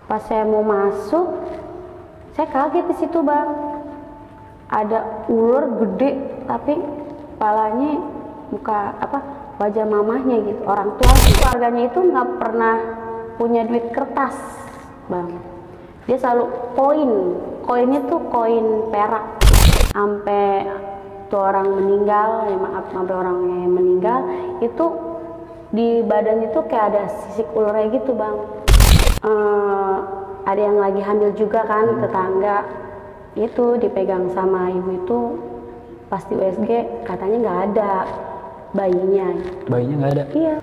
Pas saya mau masuk, saya kaget di situ bang. Ada ular gede, tapi kepalanya muka wajah mamahnya gitu. Orang tua keluarganya itu nggak pernah punya duit kertas bang. Dia selalu koinnya tuh koin perak. Sampai tuh orang meninggal, ya maaf, sampai orangnya yang meninggal itu di badannya tuh kayak ada sisik ularnya gitu bang. Ada yang lagi hamil juga kan, tetangga itu dipegang sama ibu itu pas di USG katanya nggak ada bayinya. Bayinya nggak ada? Iya.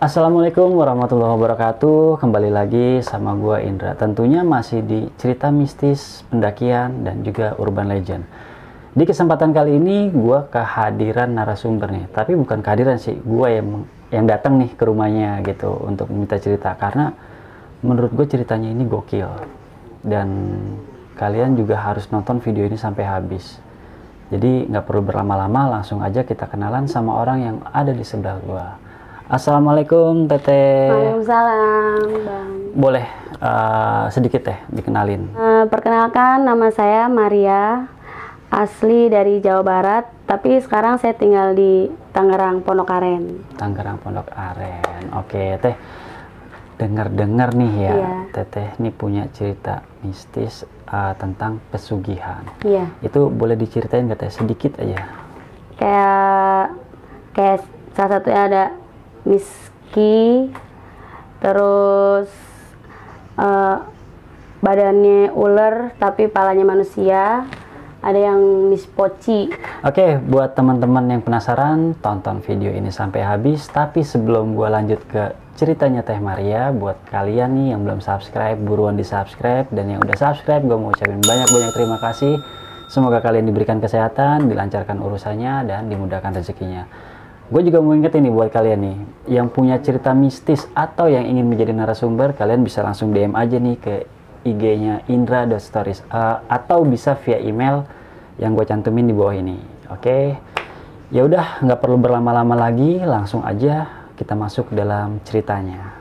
Assalamualaikum warahmatullahi wabarakatuh. Kembali lagi sama gua Indra. Tentunya masih di cerita mistis, pendakian, dan juga urban legend. Di kesempatan kali ini gua kehadiran narasumber nih, tapi bukan kehadiran sih, gua yang datang nih ke rumahnya gitu untuk minta cerita, karena menurut gue ceritanya ini gokil dan kalian juga harus nonton video ini sampai habis. Jadi nggak perlu berlama-lama, langsung aja kita kenalan sama orang yang ada di sebelah gua. Assalamualaikum Teteh. Waalaikumsalam bang. Boleh sedikit teh dikenalin? Perkenalkan, nama saya Maria, asli dari Jawa Barat, tapi sekarang saya tinggal di Tangerang Pondok Aren. Tangerang Pondok Aren. Oke Teh, dengar-dengar nih ya, iya. Teteh ini punya cerita mistis tentang pesugihan. Iya. Itu boleh diceritain nggak Teh, sedikit aja? Kayak salah satunya ada Miski, terus badannya ular tapi palanya manusia. Ada yang Miss Poci. Oke, buat teman-teman yang penasaran, tonton video ini sampai habis. Tapi sebelum gua lanjut ke ceritanya Teh Maria, buat kalian nih yang belum subscribe, buruan di subscribe. Dan yang udah subscribe, gue mau ucapin banyak-banyak terima kasih. Semoga kalian diberikan kesehatan, dilancarkan urusannya, dan dimudahkan rezekinya. Gue juga mau ingetin nih buat kalian nih, yang punya cerita mistis atau yang ingin menjadi narasumber, kalian bisa langsung DM aja nih ke IG-nya Indra.stories, atau bisa via email yang gue cantumin di bawah ini. Oke, ya udah, nggak perlu berlama-lama lagi, langsung aja kita masuk dalam ceritanya.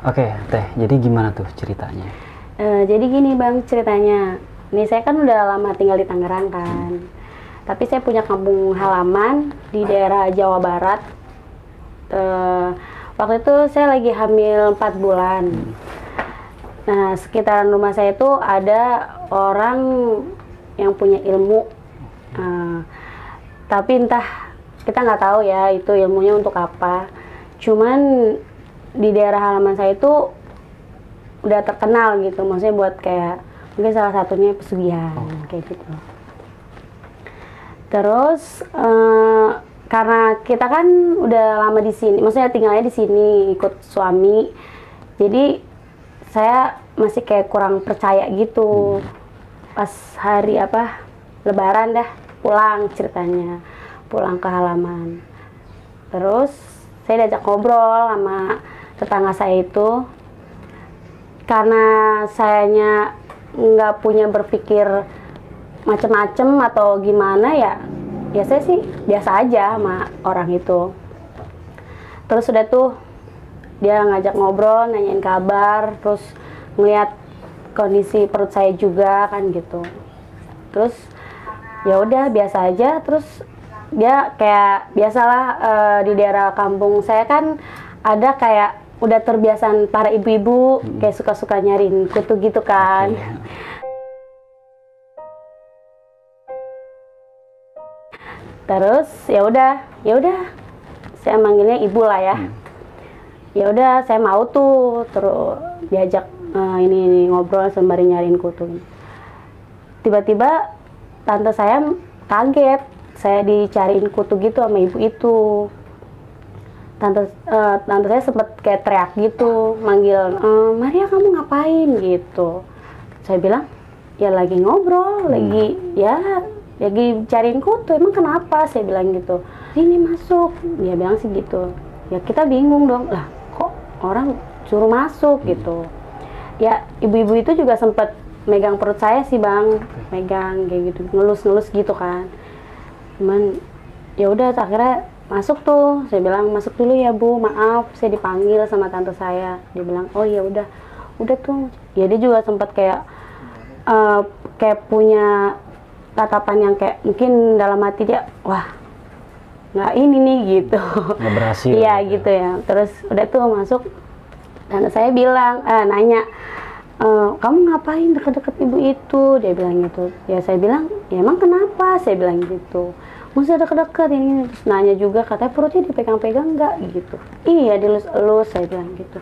Oke, Teh, jadi gimana tuh ceritanya? Jadi gini bang ceritanya. Ini saya kan udah lama tinggal di Tangerang kan. Tapi saya punya kampung halaman di daerah Jawa Barat. Waktu itu saya lagi hamil 4 bulan. Nah, sekitaran rumah saya itu ada orang yang punya ilmu. Tapi entah, kita nggak tahu ya itu ilmunya untuk apa. Cuman di daerah halaman saya itu udah terkenal gitu, maksudnya buat kayak mungkin salah satunya pesugihan kayak gitu. Terus karena kita kan udah lama di sini, maksudnya tinggalnya di sini ikut suami, jadi saya masih kayak kurang percaya gitu. Pas hari Lebaran dah pulang ceritanya, pulang ke halaman. Terus saya diajak ngobrol sama tetangga saya itu, karena sayanya nggak punya berpikir macem-macem atau gimana ya saya sih biasa aja sama orang itu. Terus udah tuh dia ngajak ngobrol, nanyain kabar, terus ngeliat kondisi perut saya juga kan gitu. Terus ya udah biasa aja. Terus dia kayak biasalah, di daerah kampung saya kan ada kayak udah terbiasaan para ibu-ibu kayak suka-suka nyariin kutu gitu kan. Terus ya udah saya manggilnya ibu lah ya. Ya udah saya mau tuh terus diajak ini ngobrol sembari nyariin kutu. Tiba-tiba tante saya kaget, saya dicariin kutu gitu sama ibu itu. Tante saya sempet kayak teriak gitu, manggil, Maria kamu ngapain gitu. Saya bilang, ya lagi ngobrol, lagi ya lagi cariin kutu, emang kenapa? Saya bilang gitu. Ini masuk, dia bilang sih gitu. Ya kita bingung dong, lah kok orang suruh masuk gitu. Ya ibu-ibu itu juga sempat megang perut saya sih bang, megang kayak gitu, ngelus-ngelus gitu kan. Cuman ya udah akhirnya masuk tuh. Saya bilang masuk dulu ya bu, maaf saya dipanggil sama tante saya. Dia bilang oh ya udah tuh. Ya dia juga sempat kayak kayak punya tatapan yang kayak mungkin dalam hati dia, wah nggak ini nih gitu. Nggak berhasil. Iya gitu ya. Terus udah tuh masuk, tante saya bilang nanya, kamu ngapain deket-deket ibu itu? Dia bilang gitu. Ya saya bilang, ya emang kenapa? Saya bilang gitu. Masa deket-deket ini. Terus nanya juga, katanya perutnya dipegang-pegang nggak gitu. Iya dilus-elus, saya bilang gitu.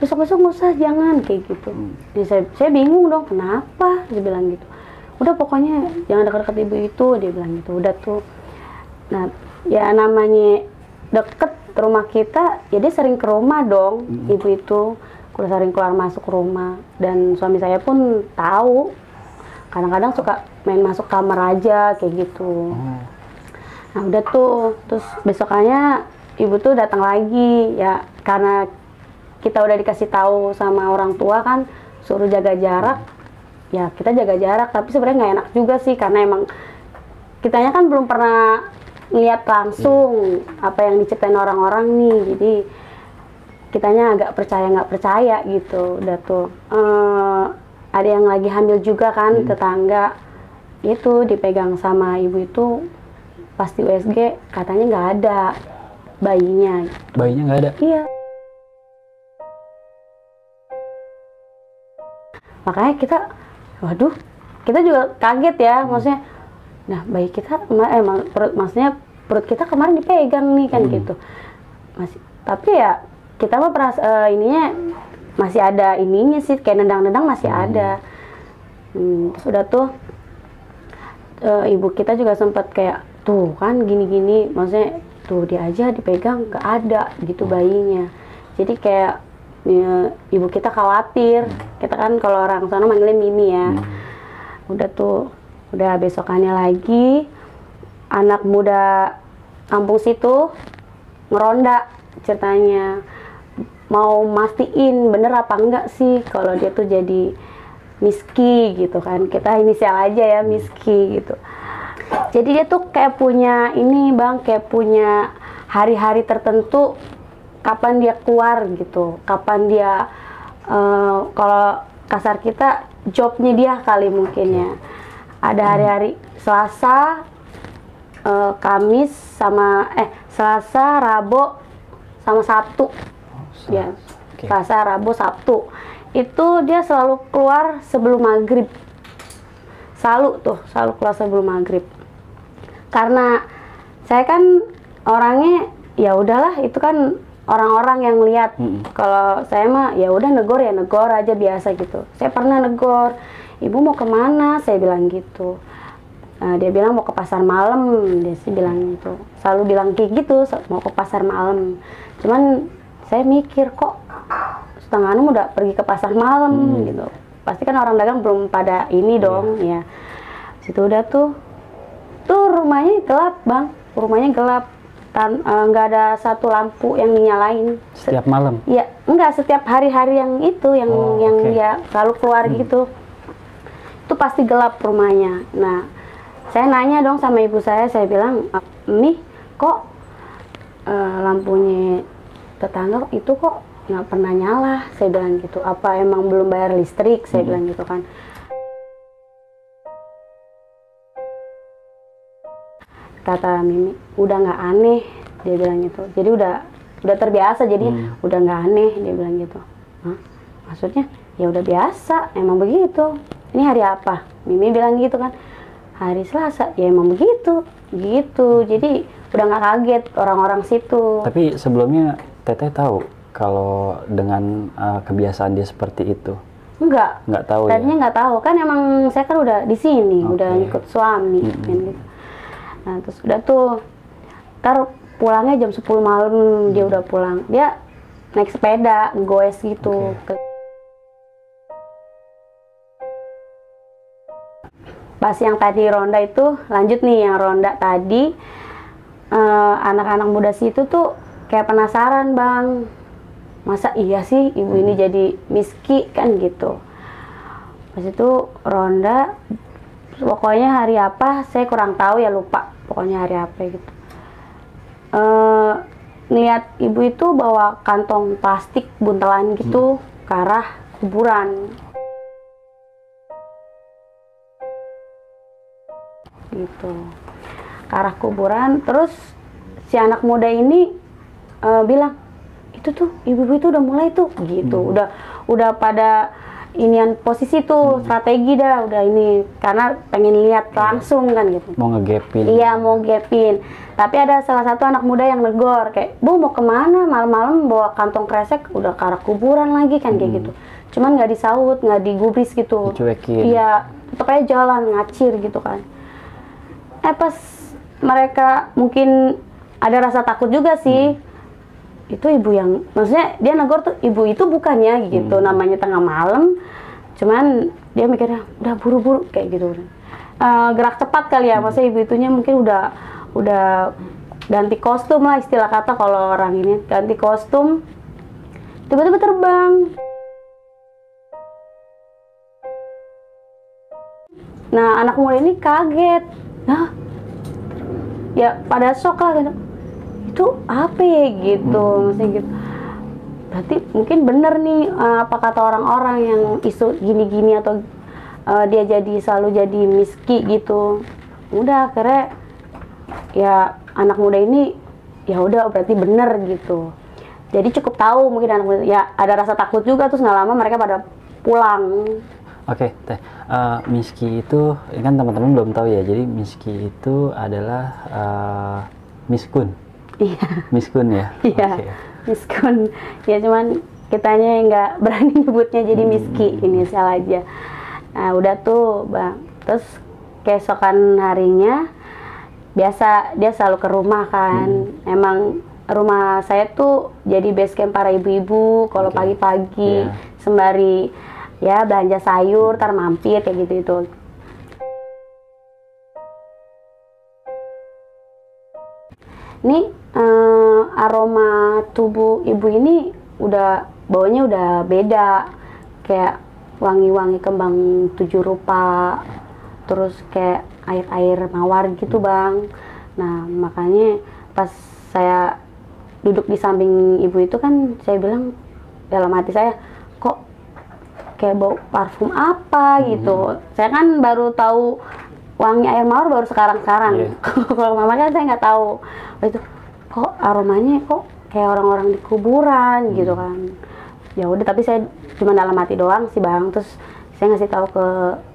Besok-besok nggak usah, jangan kayak gitu. Ya, saya bingung dong, kenapa? Dia bilang gitu. Udah pokoknya jangan deket-deket ibu itu, dia bilang gitu. Udah tuh. Nah ya namanya deket rumah kita, ya dia sering ke rumah dong, ibu itu udah sering keluar masuk rumah. Dan suami saya pun tahu, kadang-kadang suka main masuk kamar aja kayak gitu. Nah udah tuh, terus besokannya ibu tuh datang lagi, ya karena kita udah dikasih tahu sama orang tua kan, suruh jaga jarak. Ya kita jaga jarak, tapi sebenarnya nggak enak juga sih, karena emang kitanya kan belum pernah lihat langsung apa yang diceritain orang-orang nih, jadi kitanya agak percaya nggak percaya gitu. Udah tuh ada yang lagi hamil juga kan, tetangga itu dipegang sama ibu itu pasti USG, katanya nggak ada bayinya. Bayinya nggak ada? Iya. Makanya kita, waduh, kita juga kaget ya, maksudnya. Nah, bayi kita, maksudnya perut kita kemarin dipegang nih kan gitu. Masih, tapi ya kita mah ininya masih ada ininya sih, kayak nendang-nendang masih ada. Terus udah tuh ibu kita juga sempat kayak tuh kan gini-gini, maksudnya tuh dia aja dipegang nggak ada gitu bayinya. Jadi kayak ibu kita khawatir. Kita kan kalau orang sana manggilnya Mimi ya. Udah tuh. Udah besokannya lagi, anak muda kampung situ ngeronda ceritanya, mau mastiin bener apa enggak sih kalau dia tuh jadi Miski gitu kan, kita inisial aja ya, Miski gitu. Jadi dia tuh kayak punya ini bang, kayak punya hari-hari tertentu kapan dia keluar gitu, kapan dia kalau kasar kita jobnya dia kali mungkin ya. Ada hari-hari Selasa, Kamis sama Selasa, Rabu sama Sabtu. Ya, Selasa, Rabu, Sabtu. Itu dia selalu keluar sebelum maghrib. Selalu keluar sebelum maghrib. Karena saya kan orangnya ya udahlah, itu kan orang-orang yang lihat. Kalau saya mah ya udah negor aja biasa gitu. Saya pernah negor, ibu mau kemana? Saya bilang gitu. Dia bilang mau ke pasar malam, dia sih bilang gitu. Selalu bilang kayak gitu, mau ke pasar malam. Cuman saya mikir kok setengah 6 udah pergi ke pasar malam gitu. Pasti kan orang dagang belum pada ini dong ya. Situ udah tuh rumahnya gelap bang, rumahnya gelap. Nggak ada satu lampu yang dinyalain. Setiap malam? Iya, enggak, setiap hari-hari yang itu, yang dia selalu keluar gitu. Itu pasti gelap rumahnya. Nah, saya nanya dong sama ibu saya bilang, "Mi, kok lampunya tetangga itu kok nggak pernah nyala?" Saya bilang gitu. "Apa emang belum bayar listrik?" Saya bilang gitu kan. Kata Mimi, udah nggak aneh, dia bilang gitu. Jadi udah terbiasa, jadi udah nggak aneh, dia bilang gitu. Hah? Maksudnya ya udah biasa, emang begitu. Ini hari apa? Mimi bilang gitu kan. Hari Selasa, ya emang begitu, gitu. Jadi udah nggak kaget orang-orang situ. Tapi sebelumnya Teteh tahu kalau dengan kebiasaan dia seperti itu? Nggak tahu. Tadinya nggak tahu, kan emang saya kan udah di sini, udah ikut suami, kan gitu. Nah terus udah tuh, ntar pulangnya jam 10 malam dia udah pulang. Dia naik sepeda, goes gitu. pas yang tadi ronda itu, lanjut nih yang ronda tadi, anak-anak muda situ tuh kayak penasaran bang, masa iya sih ibu ini jadi miski kan gitu. Pas itu ronda, pokoknya hari apa saya kurang tahu ya, lupa pokoknya hari apa gitu. Lihat ibu itu bawa kantong plastik buntelan gitu ke arah kuburan gitu, ke arah kuburan. Terus si anak muda ini bilang, itu tuh ibu-ibu itu udah mulai tuh gitu, udah pada inian posisi tuh, strategi dah udah ini, karena pengen lihat langsung kan gitu, Mau ngegapin. iya mau gapin. Tapi ada salah satu anak muda yang negor kayak, bu mau kemana malam-malam bawa kantong kresek, udah ke arah kuburan lagi kan kayak gitu. Cuman nggak disaut, nggak digubris gitu, Dicuekin. iya tetep aja jalan ngacir gitu kan. Pas mereka mungkin ada rasa takut juga sih, itu ibu yang, maksudnya dia negor tuh ibu itu bukannya gitu, namanya tengah malam, cuman dia mikirnya udah buru-buru kayak gitu. Gerak cepat kali ya, maksudnya ibu itunya mungkin udah ganti kostum lah istilah kata kalau orang ini, ganti kostum, tiba-tiba terbang. Nah anak muda ini kaget, nah ya pada shock lah gitu. Itu apa ya gitu, maksudnya gitu. Berarti mungkin bener nih apa kata orang-orang yang isu gini-gini, atau dia jadi selalu jadi miski gitu. Udah akhirnya ya anak muda ini ya udah berarti bener gitu. Jadi cukup tahu mungkin anak muda ya ada rasa takut juga, terus nggak lama mereka pada pulang. Oke, Teh. Miski itu, ini kan teman-teman belum tahu ya. Jadi miski itu adalah miskun. Iya. Miskun ya. Iya. Oke. Miskun. Ya cuman kitanya yang nggak berani nyebutnya jadi miski, inisial aja. Nah udah tuh bang. Terus keesokan harinya biasa dia selalu ke rumah kan. Emang rumah saya tuh jadi base camp para ibu-ibu kalau pagi-pagi, sembari ya belanja sayur, tar mampir kayak gitu itu. Ini aroma tubuh ibu ini udah baunya udah beda, kayak wangi-wangi kembang 7 rupa, terus kayak air-air mawar gitu bang. Nah makanya pas saya duduk di samping ibu itu kan saya bilang dalam hati saya, kok kayak bau parfum apa gitu. Saya kan baru tahu wangi air mawar baru sekarang-sekarang. Kalau mama kan saya nggak tahu. Itu kok aromanya kok kayak orang-orang di kuburan gitu kan. Ya udah, tapi saya cuma dalam hati doang sih bang. Terus saya ngasih tahu ke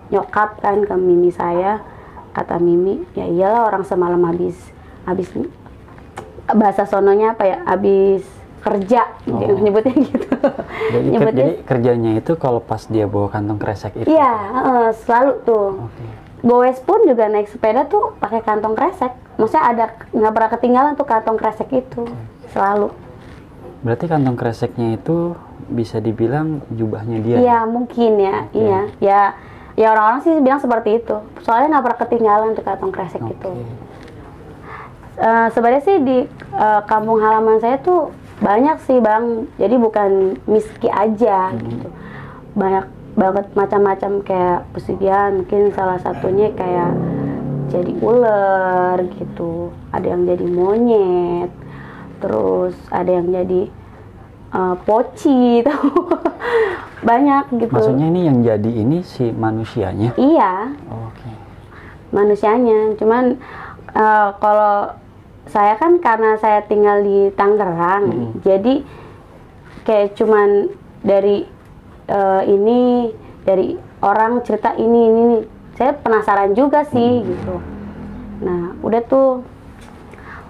nyokap kan, ke Mimi saya. Kata Mimi, ya iyalah orang semalam habis bahasa sononya apa ya, habis kerja, nyebutnya gitu. Jadi kerjanya itu kalau pas dia bawa kantong kresek itu? Iya, selalu tuh. Goes pun juga naik sepeda tuh pakai kantong kresek. Maksudnya ada, nggak pernah ketinggalan tuh kantong kresek itu, selalu. Berarti kantong kreseknya itu bisa dibilang jubahnya dia? Iya, mungkin ya, iya. Ya orang-orang sih bilang seperti itu. Soalnya nggak pernah ketinggalan tuh kantong kresek itu. Sebenarnya sih di kampung halaman saya tuh banyak sih bang, jadi bukan miski aja gitu, banyak banget macam-macam kayak pesugihan. Mungkin salah satunya kayak jadi ular gitu, ada yang jadi monyet, terus ada yang jadi poci tuh. Banyak gitu. Maksudnya ini yang jadi ini si manusianya? Iya. Manusianya, cuman kalau saya kan karena saya tinggal di Tangerang, jadi kayak cuman dari ini, dari orang cerita ini, saya penasaran juga sih gitu. Nah udah tuh,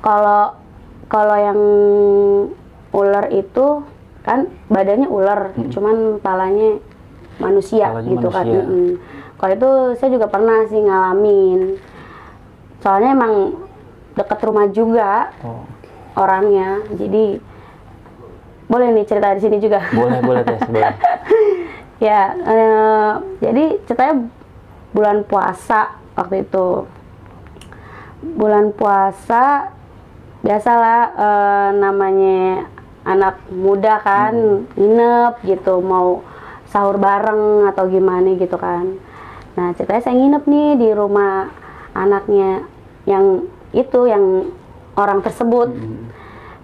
kalau yang ular itu kan badannya ular, cuman palanya manusia gitu kan. Kalau itu saya juga pernah sih ngalamin, soalnya emang deket rumah juga orangnya, jadi boleh nih cerita di sini juga. Boleh Teh, boleh. Ya, jadi ceritanya bulan puasa waktu itu. Bulan puasa biasalah, namanya anak muda kan, nginep gitu, mau sahur bareng atau gimana gitu kan. Nah ceritanya saya nginep nih di rumah anaknya yang itu, yang orang tersebut.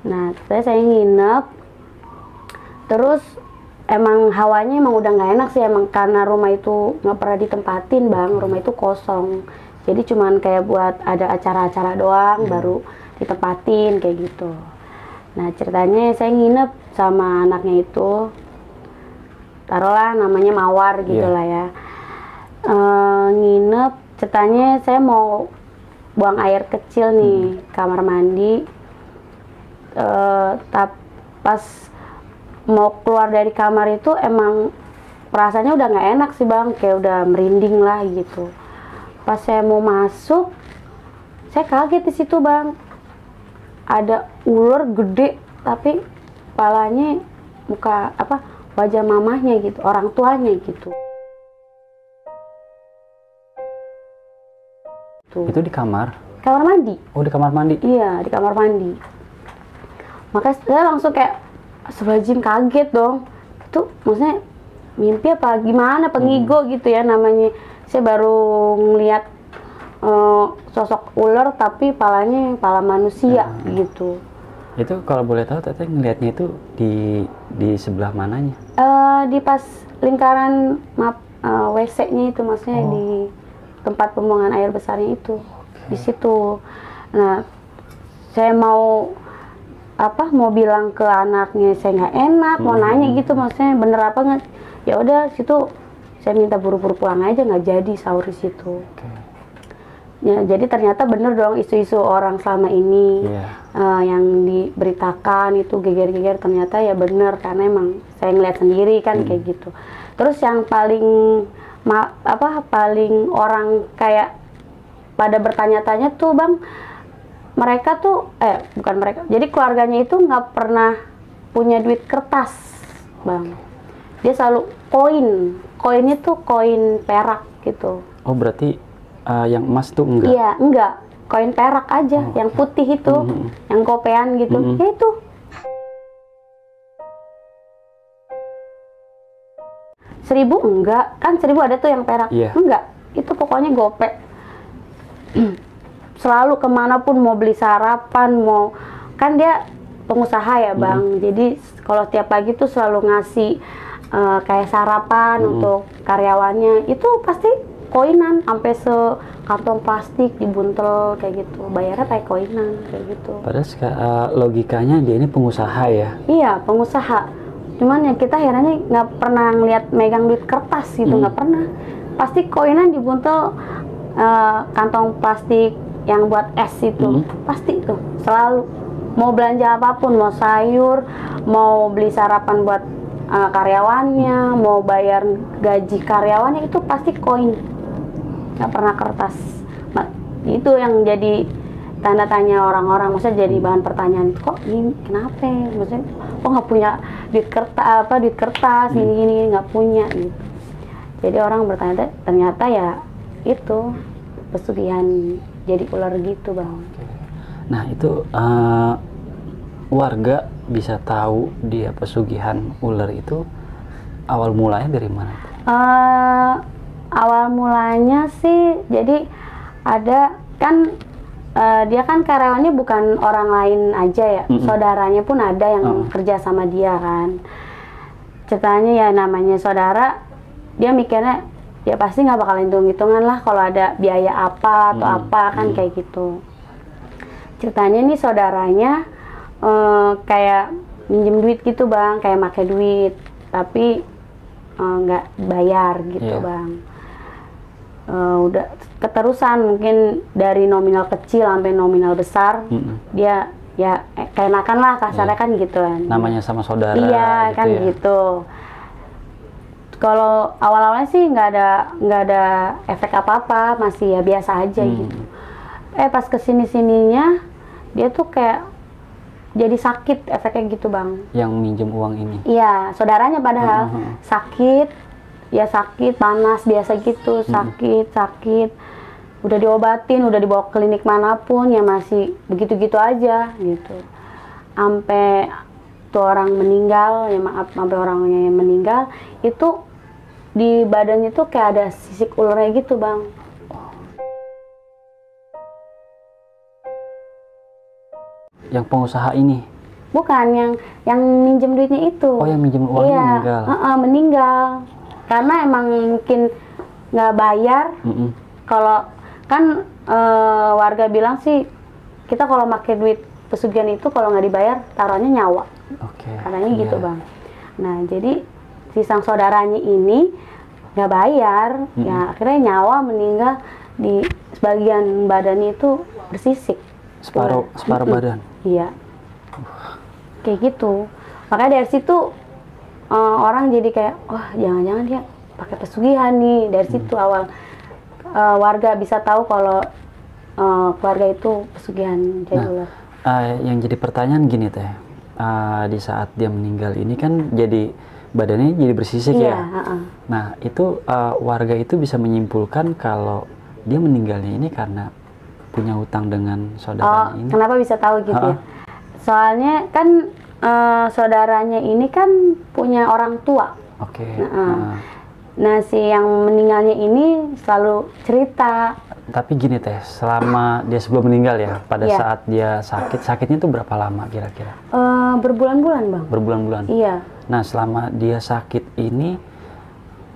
Nah ceritanya saya nginep, terus emang hawanya emang udah nggak enak sih, emang karena rumah itu nggak pernah ditempatin bang, rumah itu kosong. Jadi cuman kayak buat ada acara-acara doang, baru ditempatin kayak gitu. Nah ceritanya saya nginep sama anaknya itu, taruhlah namanya Mawar gitu lah ya. Nginep, ceritanya saya mau buang air kecil nih, kamar mandi. Pas mau keluar dari kamar itu emang rasanya udah nggak enak sih bang, kayak udah merinding lah gitu. Pas saya mau masuk, saya kaget di situ bang, ada ular gede tapi kepalanya muka wajah mamahnya gitu, orang tuanya gitu. Itu di kamar? Kamar mandi. Oh di kamar mandi? Iya di kamar mandi. Makanya saya langsung kayak sebajin kaget dong. Itu maksudnya mimpi apa gimana, pengigo gitu ya namanya. Saya baru ngeliat sosok ular tapi palanya pala manusia gitu. Itu kalau boleh tahu teteh ngelihatnya itu di sebelah mananya? Di pas lingkaran WC-nya itu, maksudnya di tempat pembuangan air besarnya itu, di situ. Nah saya mau bilang ke anaknya saya nggak enak, mau nanya gitu, maksudnya bener apa nggak? Ya udah situ saya minta buru-buru pulang aja, nggak jadi sahur di situ. Ya jadi ternyata bener dong isu-isu orang selama ini yang diberitakan itu geger-geger, ternyata ya bener karena emang saya ngeliat sendiri kan kayak gitu. Terus yang paling paling orang kayak pada bertanya-tanya tuh bang, mereka tuh bukan mereka, jadi keluarganya itu nggak pernah punya duit kertas bang, dia selalu koinnya tuh koin perak gitu. Oh berarti yang emas tuh enggak? Iya enggak, koin perak aja, yang putih itu, yang kopean gitu, ya itu. Seribu enggak, kan 1000 ada tuh yang perak, enggak, itu pokoknya gope. Selalu kemanapun mau beli sarapan, mau, kan dia pengusaha ya bang, jadi kalau tiap pagi tuh selalu ngasih kayak sarapan untuk karyawannya, itu pasti koinan, sampai sekantong plastik dibuntel kayak gitu, bayarnya pakai koinan kayak gitu. Padahal logikanya dia ini pengusaha ya? Iya pengusaha, cuman ya kita herannya nggak pernah ngeliat megang duit kertas gitu, nggak pernah, pasti koinan dibuntel kantong plastik yang buat es itu, pasti itu selalu. Mau belanja apapun, mau sayur, mau beli sarapan buat karyawannya, mau bayar gaji karyawannya, itu pasti koin, nggak pernah kertas. Itu yang jadi tanda tanya orang-orang, maksudnya jadi bahan pertanyaan, kok ini kenapa, maksudnya kok nggak punya duit kertas ini nggak punya gitu. Jadi orang bertanya, ternyata ya itu pesugihan jadi ular gitu bang. Nah itu warga bisa tahu dia pesugihan ular itu awal mulanya dari mana? Awal mulanya sih, jadi ada kan dia kan karyawannya bukan orang lain aja ya, saudaranya pun ada yang kerja sama dia kan. Ceritanya ya namanya saudara, dia mikirnya ya pasti nggak bakal hitung-hitungan lah kalau ada biaya apa atau apa kan kayak gitu. Ceritanya nih saudaranya kayak minjem duit gitu bang, kayak pakai duit tapi nggak bayar gitu bang. Udah keterusan, mungkin dari nominal kecil sampai nominal besar, dia ya keenakan lah kasarnya kan gitu kan. Namanya sama saudara. Iya gitu kan ya? Gitu. Kalau awal-awalnya sih nggak ada efek apa-apa, masih ya biasa aja gitu. Pas kesini-sininya dia tuh kayak jadi sakit efeknya gitu bang. Yang minjem uang ini? Iya, saudaranya padahal sakit, ya sakit, panas biasa gitu, sakit. udah diobatin, udah dibawa ke klinik manapun ya masih begitu-gitu aja gitu. Sampai tuh orang meninggal, ya maaf, sampai orangnya yang meninggal itu di badannya tuh kayak ada sisik ularnya gitu, Bang. Yang pengusaha ini? Bukan, yang minjem duitnya itu. Oh, yang minjem uangnya iya, meninggal? Meninggal. Karena emang mungkin nggak bayar. Kalau kan warga bilang sih, kita kalau pakai duit pesugihan itu kalau nggak dibayar, taruhannya nyawa. Katanya gitu, Bang. Nah, jadi si sang saudaranya ini nggak bayar, ya akhirnya nyawa, meninggal di sebagian badannya itu bersisik. Separuh badan? Iya. Kayak gitu. Makanya dari situ orang jadi kayak, wah jangan-jangan dia pakai pesugihan nih. Dari situ awal warga bisa tahu kalau keluarga itu pesugihan jadi ular. Yang jadi pertanyaan gini Teh, di saat dia meninggal ini kan jadi badannya jadi bersisik ya. Nah itu warga itu bisa menyimpulkan kalau dia meninggalnya ini karena punya hutang dengan saudaranya ini. Kenapa bisa tahu gitu ya? Soalnya kan saudaranya ini kan punya orang tua. Nah si yang meninggalnya ini selalu cerita. Tapi gini Teh, selama dia sebelum meninggal ya, pada saat dia sakitnya itu berapa lama kira-kira? Berbulan-bulan, Bang. Berbulan-bulan? Iya. Nah selama dia sakit ini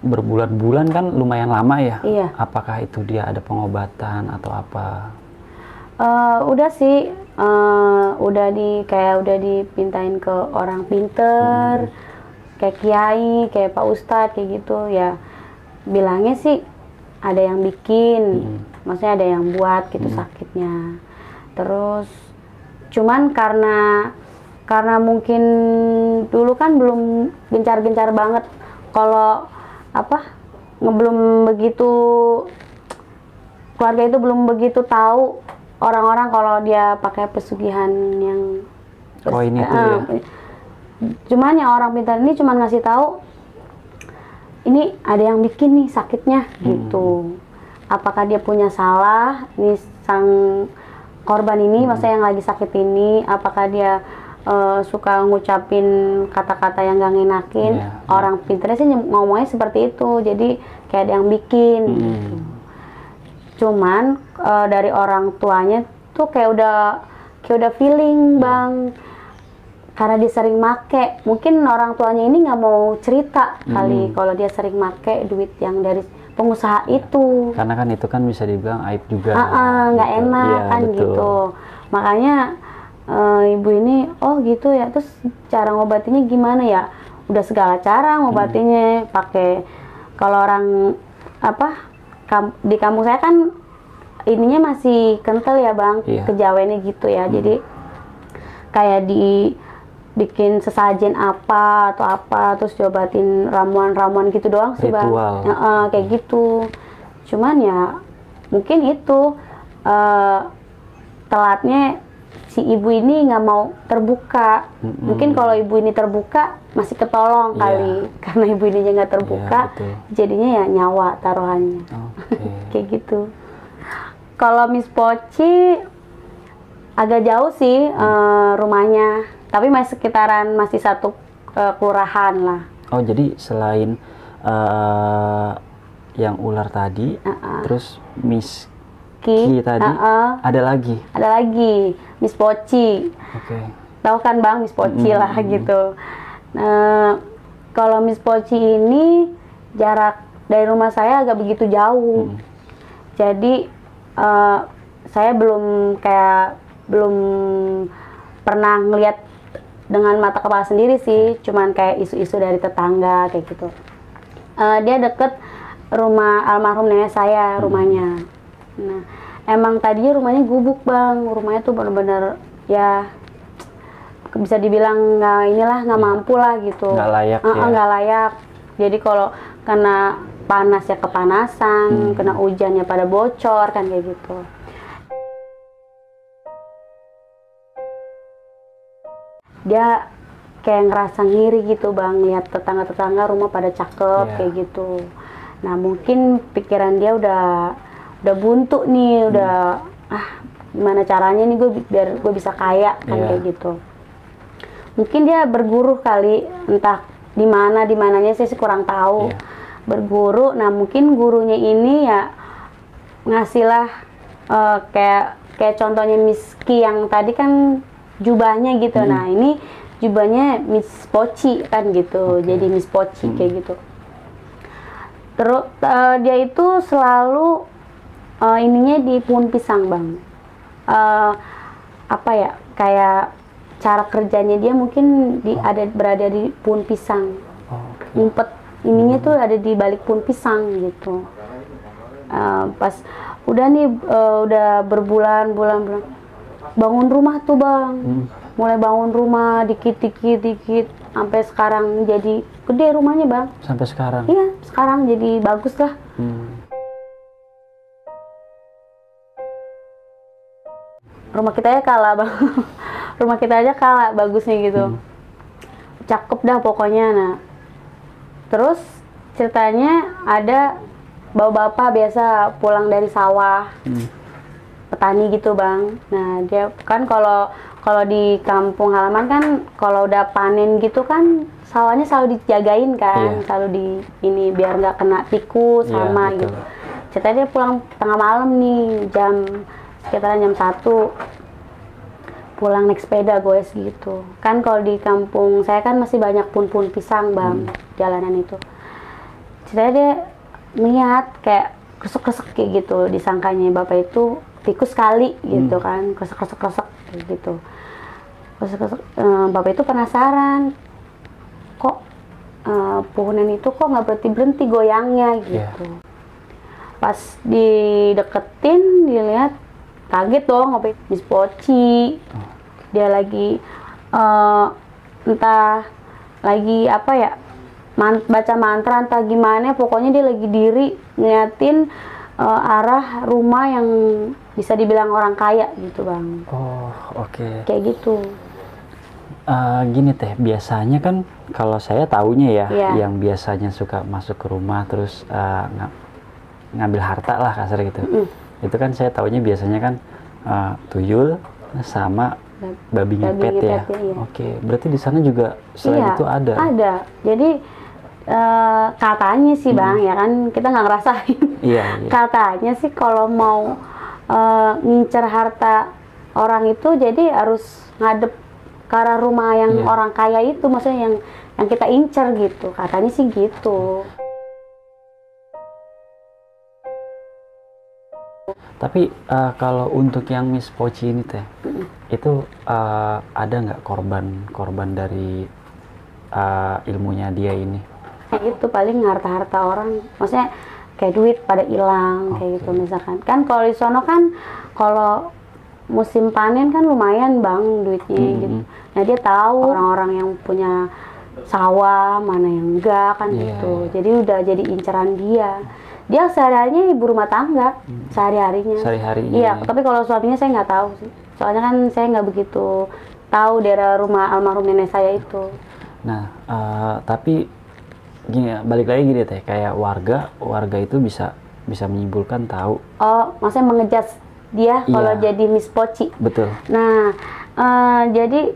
berbulan-bulan kan lumayan lama ya? Iya. Apakah itu dia ada pengobatan atau apa? Udah sih, udah dipintain ke orang pinter, kayak kiai, kayak Pak Ustadz, kayak gitu ya. Bilangnya sih ada yang bikin, maksudnya ada yang buat gitu sakitnya. Terus, cuman karena mungkin dulu kan belum gencar-gencar banget, kalau belum begitu, keluarga itu belum begitu tahu orang-orang kalau dia pakai pesugihan yang ini tuh ya. Cuman yang orang pintar ini cuman ngasih tahu ini ada yang bikin nih sakitnya gitu. Apakah dia punya salah nih sang korban ini, maksudnya yang lagi sakit ini, apakah dia suka ngucapin kata-kata yang gak ngenakin. Orang pintarnya sih ngomongnya seperti itu, jadi kayak ada yang bikin gitu. Cuman dari orang tuanya tuh kayak udah feeling, Bang, karena dia sering make. Mungkin orang tuanya ini nggak mau cerita kali kalau dia sering make duit yang dari pengusaha itu. Karena kan itu kan bisa dibilang aib juga. Nggak gitu. enak kan gitu. Makanya ibu ini gitu ya. Terus cara ngobatinnya gimana ya? Udah segala cara ngobatinnya, pakai, kalau orang di kampung saya kan ininya masih kental ya, Bang, kejawennya gitu ya. Jadi kayak bikin sesajen apa atau apa, terus diobatin ramuan-ramuan gitu doang sih, Bang. Kayak gitu. Cuman ya mungkin itu telatnya si ibu ini nggak mau terbuka. Mungkin kalau ibu ini terbuka masih ketolong kali, karena ibu ininya nggak terbuka, jadinya ya nyawa taruhannya. Kayak gitu. Kalau Miss Poci agak jauh sih rumahnya, tapi masih sekitaran, masih satu kelurahan lah. Oh jadi selain yang ular tadi, terus Miss Ki tadi, ada lagi? Ada lagi, Miss Poci. Tahu kan, Bang, Miss Poci lah gitu. Kalau Miss Poci ini jarak dari rumah saya agak begitu jauh. Jadi saya belum pernah ngelihat dengan mata kepala sendiri sih, cuman kayak isu-isu dari tetangga kayak gitu. Dia deket rumah almarhum nenek saya, rumahnya. Nah, emang tadinya rumahnya gubuk, Bang. Rumahnya tuh bener-bener ya bisa dibilang nggak mampu lah gitu. Nggak layak ya. Nggak layak. Jadi kalau kena panas ya kepanasan, kena hujan ya pada bocor kan kayak gitu. Dia kayak ngerasa ngiri gitu, Bang, lihat tetangga-tetangga rumah pada cakep kayak gitu. Nah mungkin pikiran dia udah buntu nih, udah gimana caranya nih gue biar gue bisa kaya kan, kayak gitu. Mungkin dia berguru kali, entah di mananya saya sih kurang tahu. Berguru, nah mungkin gurunya ini ya ngasihlah kayak contohnya Miss Ki yang tadi kan jubahnya gitu. Nah ini jubahnya Miss Poci kan gitu, jadi Miss Poci kayak gitu. Terus dia itu selalu ininya di pohon pisang bang. Apa ya, kayak cara kerjanya dia mungkin berada di pohon pisang, ngumpet ininya tuh ada di balik pohon pisang gitu. Pas udah nih udah berbulan-bulan bangun rumah tuh bang, mulai bangun rumah dikit sampai sekarang jadi gede rumahnya bang. Sampai sekarang? Iya, sekarang jadi bagus lah. Rumah kita aja kalah bang. Rumah kita aja kalah bagusnya gitu. Cakep dah pokoknya. Nah terus ceritanya ada bapak-bapak biasa pulang dari sawah, petani gitu bang. Nah dia kan kalau di kampung halaman kan kalau udah panen gitu kan sawahnya selalu dijagain kan, selalu di ini biar nggak kena tikus sama gitu. Ceritanya dia pulang tengah malam nih, sekitaran jam 1 pulang naik sepeda goes gitu kan. Kalau di kampung saya kan masih banyak pohon pisang bang, jalanan itu. Ceritanya dia niat kayak kresek kayak gitu, disangkanya bapak itu tikus kali gitu kan, kresek kayak gitu. Bapak itu penasaran, kok pohonan itu kok nggak berhenti goyangnya gitu. Pas dideketin dilihat, kaget dong, apa Miss Poci. Dia lagi entah lagi apa ya, baca mantra entah gimana, pokoknya dia lagi diri ngeliatin arah rumah yang bisa dibilang orang kaya gitu bang. Kayak gitu. Gini teh, biasanya kan kalau saya taunya ya, yang biasanya suka masuk ke rumah terus ngambil harta lah kasar gitu. Itu kan saya taunya biasanya kan tuyul sama babi ngepet ya. Berarti di sana juga selain itu ada. Ada. Jadi katanya sih bang, ya kan kita nggak ngerasain. Katanya sih kalau mau ngincer harta orang itu jadi harus ngadep ke arah rumah yang orang kaya itu, maksudnya yang kita incer gitu. Katanya sih gitu. Tapi kalau untuk yang Miss Poci ini teh, itu ada nggak korban dari ilmunya dia ini? Itu paling harta-harta orang, maksudnya kayak duit pada hilang kayak gitu misalkan. Kan kalau di sono kan kalau musim panen kan lumayan bang duitnya gitu. Nah dia tahu orang-orang yang punya sawah mana yang enggak kan gitu. Jadi udah jadi inceran dia. Dia sehari-harinya ibu rumah tangga, sehari-harinya. Iya, tapi kalau suaminya saya nggak tahu sih. Soalnya kan saya nggak begitu tahu daerah rumah almarhum nenek saya itu. Nah, tapi gini, balik lagi gini teh, kayak warga itu bisa menyimpulkan tahu. Oh, maksudnya mengejas dia kalau jadi Miss Poci. Betul. Nah, jadi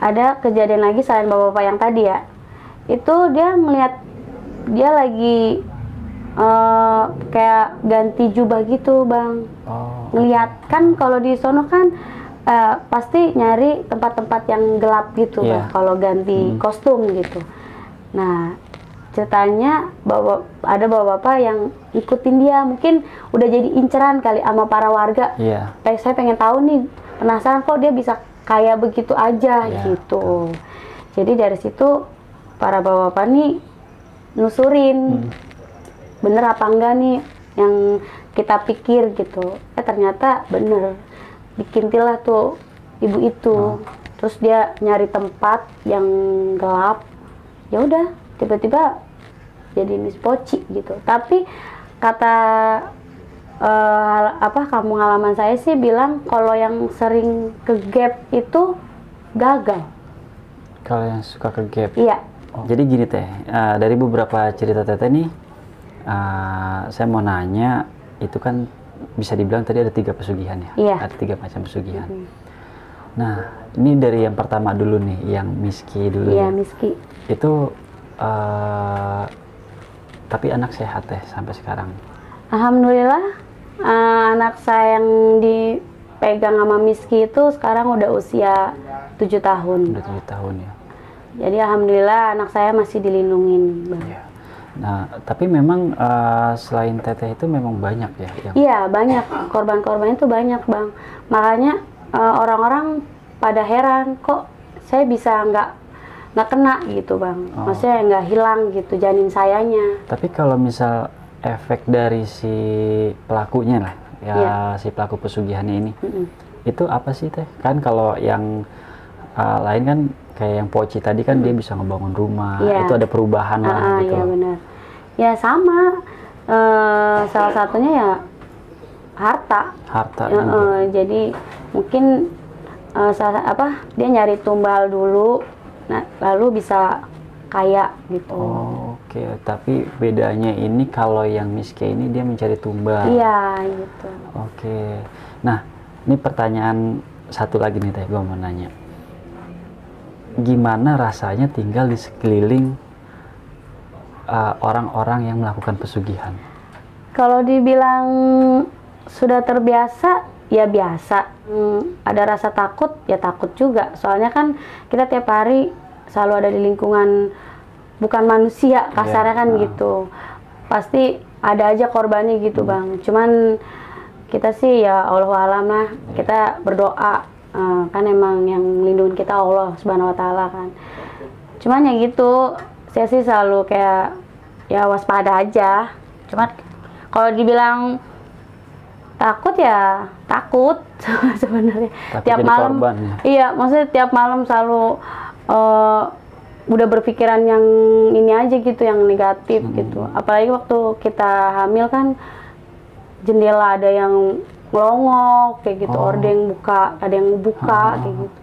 ada kejadian lagi selain bapak-bapak yang tadi ya. Itu dia melihat dia lagi kayak ganti jubah gitu bang. Ngeliat kan kalau di sono kan pasti nyari tempat-tempat yang gelap gitu bang, kalau ganti kostum gitu. Nah ceritanya ada bapak-bapak yang ikutin dia, mungkin udah jadi inceran kali sama para warga. Saya pengen tahu nih, penasaran kok dia bisa kayak begitu aja gitu. Jadi dari situ para bapak-bapak nih nusurin bener apa enggak nih yang kita pikir gitu. Ternyata bener, bikin tilah tuh ibu itu. Terus dia nyari tempat yang gelap, ya udah tiba-tiba jadi Miss Poci gitu. Tapi kata kampung halaman saya sih bilang kalau yang sering ke gap itu gagal. Kalau yang suka ke gap? Iya. Jadi gini teh, dari beberapa cerita teteh nih, saya mau nanya, itu kan bisa dibilang tadi ada 3 pesugihan ya? Iya. Ada 3 macam pesugihan. Nah, ini dari yang pertama dulu nih, yang Miski dulu Iya, ya. Miski. Itu, tapi anak sehat ya sampai sekarang? Alhamdulillah, anak saya yang dipegang sama Miski itu sekarang udah usia 7 tahun. Udah 7 tahun ya? Jadi alhamdulillah anak saya masih dilindungin, Bang. Iya. Nah, tapi memang selain teteh itu memang banyak ya? Iya, banyak. Korban-korbannya itu banyak, Bang. Makanya orang-orang pada heran, kok saya bisa nggak kena gitu, Bang. Maksudnya nggak hilang gitu janin sayanya. Tapi kalau misal efek dari si pelakunya lah, si pelaku pesugihannya ini, itu apa sih teh? Kan kalau yang lain kan kayak yang Poci tadi kan dia bisa ngebangun rumah, itu ada perubahan lah gitu. Iya benar. Ya sama, salah satunya ya harta. Jadi mungkin dia nyari tumbal dulu, nah lalu bisa kaya gitu. Oke. Tapi bedanya ini kalau yang Miski ini dia mencari tumbal. Iya gitu. Oke. Nah, ini pertanyaan satu lagi nih teh, gue mau nanya. Gimana rasanya tinggal di sekeliling orang-orang yang melakukan pesugihan? Kalau dibilang sudah terbiasa, ya biasa. Ada rasa takut, ya takut juga. Soalnya kan kita tiap hari selalu ada di lingkungan bukan manusia, kasarnya kan gitu. Pasti ada aja korbannya gitu, Bang. Cuman kita sih ya Allahualam lah, kita berdoa. Kan emang yang lindungin kita Allah Subhanahu wa Ta'ala kan. Cuman ya gitu, saya sih selalu kayak ya waspada aja. Cuman kalau dibilang takut ya takut sebenarnya. Tiap malam korban, ya? Iya, maksudnya tiap malam selalu udah berpikiran yang ini aja gitu, yang negatif gitu. Apalagi waktu kita hamil kan jendela ada yang ngelongok kayak gitu, ordeng buka, ada yang buka kayak gitu.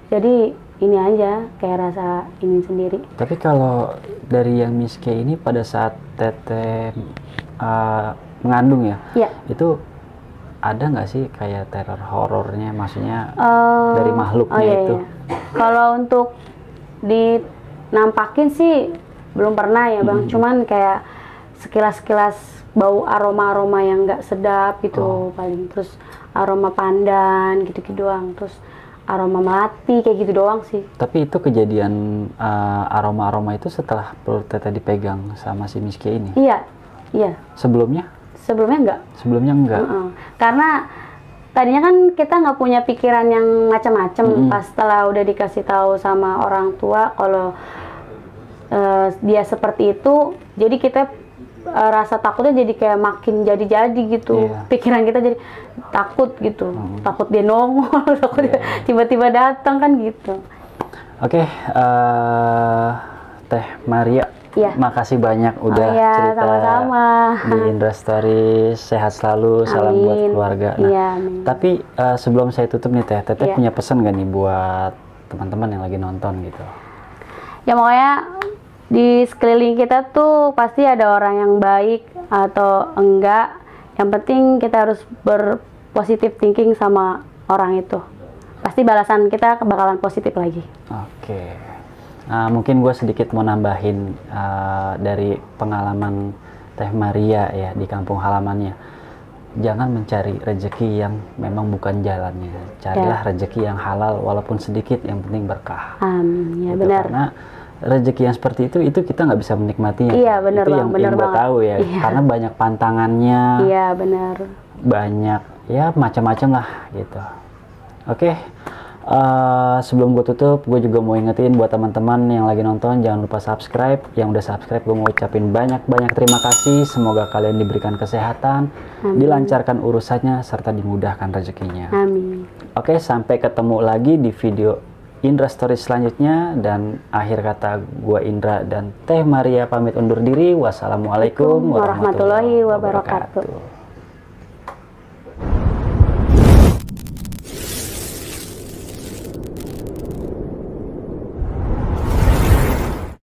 Jadi ini aja kayak rasa ini sendiri. Tapi kalau dari yang Miski ini pada saat teteh mengandung ya, itu ada nggak sih kayak teror horornya, maksudnya dari makhluknya itu? Iya. Kalau untuk dinampakin sih belum pernah ya, Bang. Cuman kayak sekilas-sekilas bau aroma-aroma yang nggak sedap gitu paling, terus aroma pandan gitu-gitu doang, terus aroma melati kayak gitu doang sih. Tapi itu kejadian aroma-aroma itu setelah perut teteh dipegang sama si Miski ini? Iya. Sebelumnya enggak. Karena tadinya kan kita nggak punya pikiran yang macam-macam. Pas setelah udah dikasih tahu sama orang tua kalau dia seperti itu, jadi kita rasa takutnya jadi kayak makin jadi gitu. Pikiran kita jadi takut gitu. Takut dia nongol, takut dia tiba-tiba datang kan gitu. Oke, Teh Maria, makasih banyak udah cerita sama-sama di Indra Stories. Sehat selalu, salam buat keluarga. Nah, tapi sebelum saya tutup nih Teh, Teteh punya pesan gak nih buat teman-teman yang lagi nonton gitu? Ya pokoknya di sekeliling kita tuh pasti ada orang yang baik atau enggak. Yang penting kita harus berpositif thinking sama orang itu. Pasti balasan kita bakalan positif lagi. Oke. Mungkin gue sedikit mau nambahin dari pengalaman Teh Maria ya di kampung halamannya. Jangan mencari rezeki yang memang bukan jalannya. Carilah rezeki yang halal walaupun sedikit, yang penting berkah. Ya gitu, benar. Karena rezeki yang seperti itu kita nggak bisa menikmatinya. Iya benar, itu yang gue tahu ya. Karena banyak pantangannya. Iya benar. Banyak ya macam-macam lah gitu. Oke. Sebelum gue tutup, gue juga mau ingetin buat teman-teman yang lagi nonton, jangan lupa subscribe. Yang udah subscribe, gue mau ucapin banyak-banyak terima kasih. Semoga kalian diberikan kesehatan, dilancarkan urusannya, serta dimudahkan rezekinya. Amin. Oke, sampai ketemu lagi di video Indra Stories selanjutnya. Dan akhir kata, gue Indra dan Teh Maria pamit undur diri. Wassalamualaikum warahmatullahi wabarakatuh.